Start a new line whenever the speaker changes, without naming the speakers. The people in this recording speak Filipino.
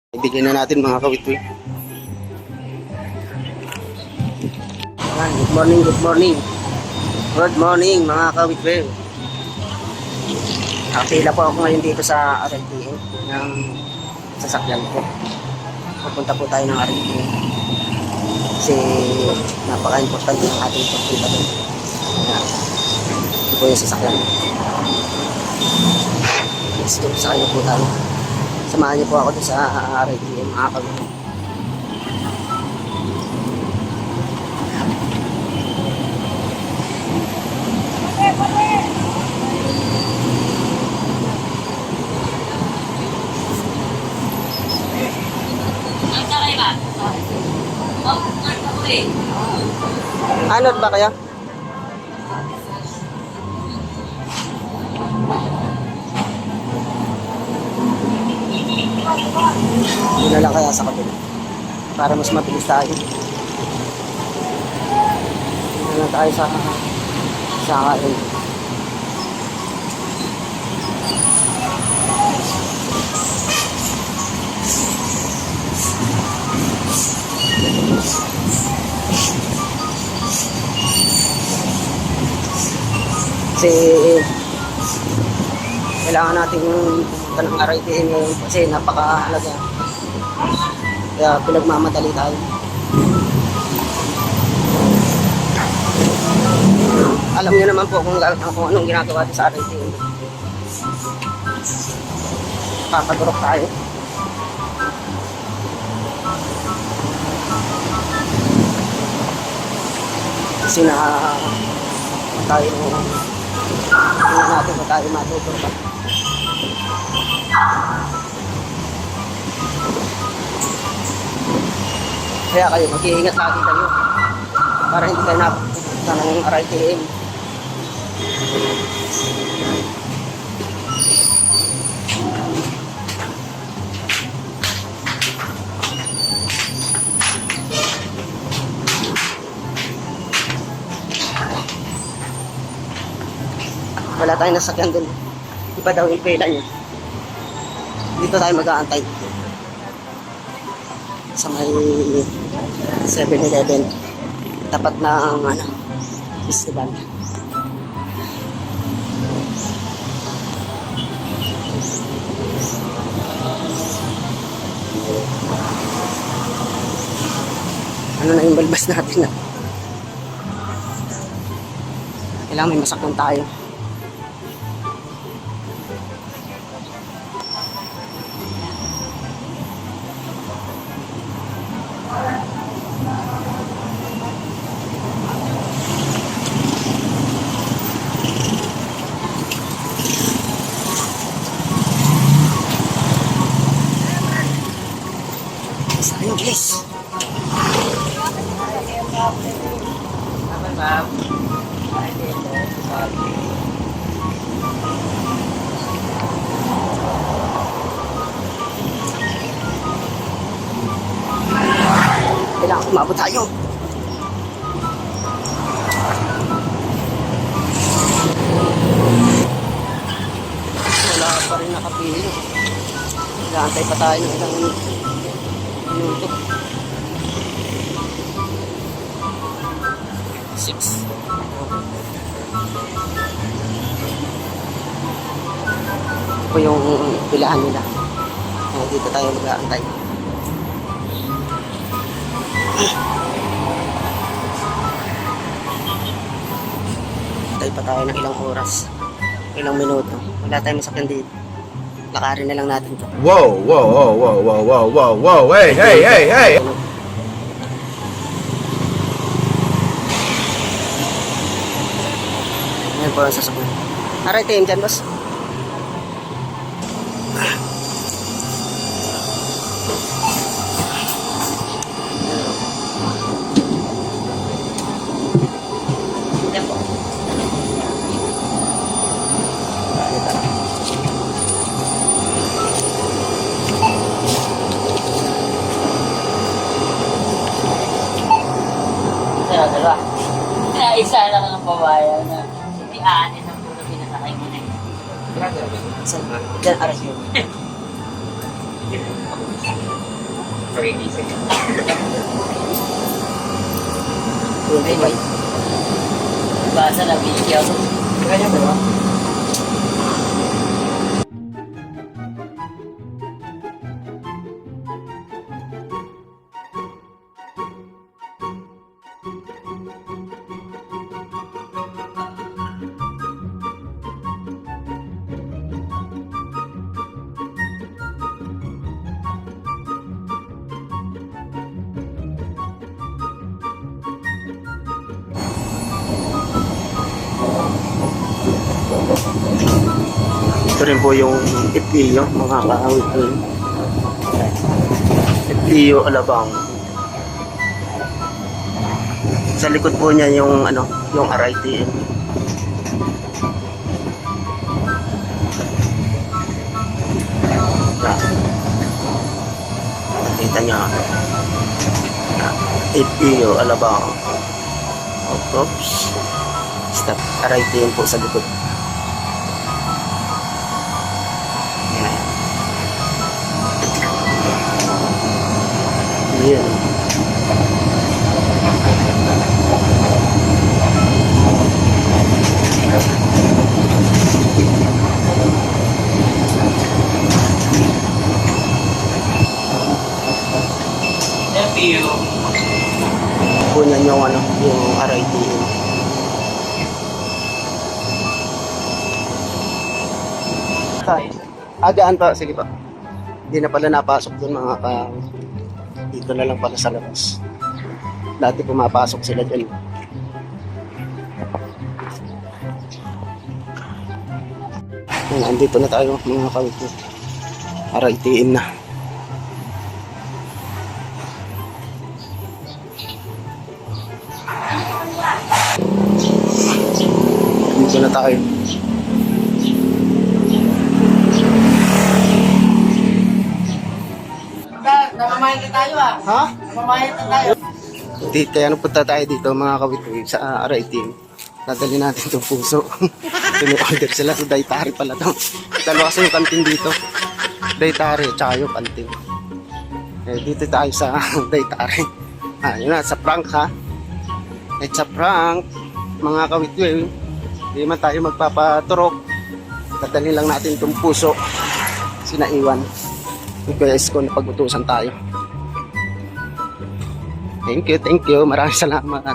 Ibigay na natin mga kawitwi. Good morning, good morning. Good morning mga kawitwi. Nakapila po ako ngayon dito sa RLTM ng sasakyan ko. Pupunta po tayo ng RLTM kasi napaka-importante ng ating pagpunta doon. Ito po yung sasakyan. Let's go, sa kanya po tayo. Samahan niyo po ako doon sa RLTM mga kawitwi. Ano ba kaya? Hindi na lang kaya sa kabila para mas mabilis tayo. Hindi na lang tayo sa kain. Kasi kailangan natin pumunta ng RITM ngayon kasi napakahalaga. Kaya pinagmamadali tayo. Alam niyo naman po kung anong ginagawa dito sa RITM. Papadurok tayo. Kasi tayo tingnan natin kung tayo matuturo pa. Kaya kayo mag-iingat lagi kayo para hindi kayo napupunta ng RITM. Wala tayong nasakyan doon. Iba daw yung pela niya. Dito tayo mag-aantay. Sa may 7-Eleven. Tapat ng festival. Ano na yung balbas natin? Kailangan may masakyan tayo. Sayang, bilis. Kailangan kumabot tayo. Wala pa rin nakapilo. Nag-aantay pa tayo ng ilang minuto. Six. Ito po yung pilahan nila. Dito tayo mag-aantay. Antay pa tayo ng ilang oras. Ilang minuto. Wala tayong masakyan dito. Lakarin na lang natin ito.
Whoa, whoa, whoa, whoa, whoa, whoa, whoa, whoa, hey, hey, hey, hey!
Ayan po ang sasakyan. RITM dyan, boss. Ayan po.
Kaya isa lang ang babayan na hindi aanin ang puro pinasakay mo na.
Saan? Dyan, RITM.
Basa na video.
Ganyan ba? Ito rin po yung FPU, mga kaawit ko yun. FPU Alabang. Sa likod po niya yung ano, yung RITM. Nakita niya. FPU Alabang. Oops. Stop. RITM po sa likod. Ayan.
FPU.
Kunan yung ano, yung RITM. Agaan pa, sige pa. Hindi na pala napasok doon mga ka... Dito na lang pala sa labas. Dati pumapasok sila dyan. Ayan, andito na tayo mga kawit. RITM na. Dito na tayo.
Namamayan na tayo ah.
Ha?
Namamayan na tayo.
Dito, kaya punta tayo dito mga kawit sa RITM. Dadali natin itong puso. Pinu-order sila sa Daytari pala to. Dalawa kasi yung kantin dito. Daytari, tsaka yung kantin. Eh, dito tayo sa Daytari. Yun na, sa prank ha. It's a prank. Mga kawit hindi man tayo magpapaturok. Dadali lang natin itong puso. Sinaiwan. Request ko na pag-utusan tayo. Thank you. Maraming salamat.